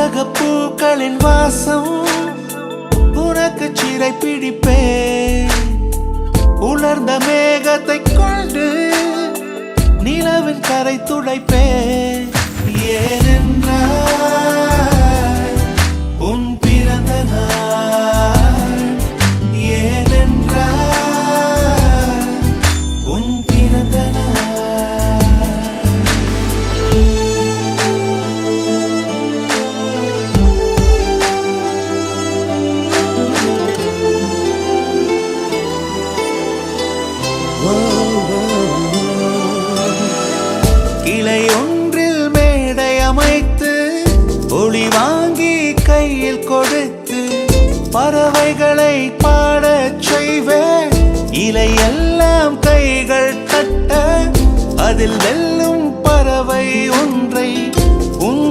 உலக பூக்களின் வாசம் உனக்கு சிறை பிடிப்பேன். உலர்ந்த மேகத்தை கொண்டு நிலவின் கரை துடைப்பேன். ஏனென்றால் உன் பிறந்த நாள், ஏனென்றால் உன் பிறந்த கிளை ஒன்றில் மேடை அமைத்து ஒளி வாங்கி கையில் கொடுத்து பறவைகளை பாடச் செய்வேன். இலையெல்லாம் கைகள் தட்ட அதில் வெல்லும் பறவை ஒன்றை உன்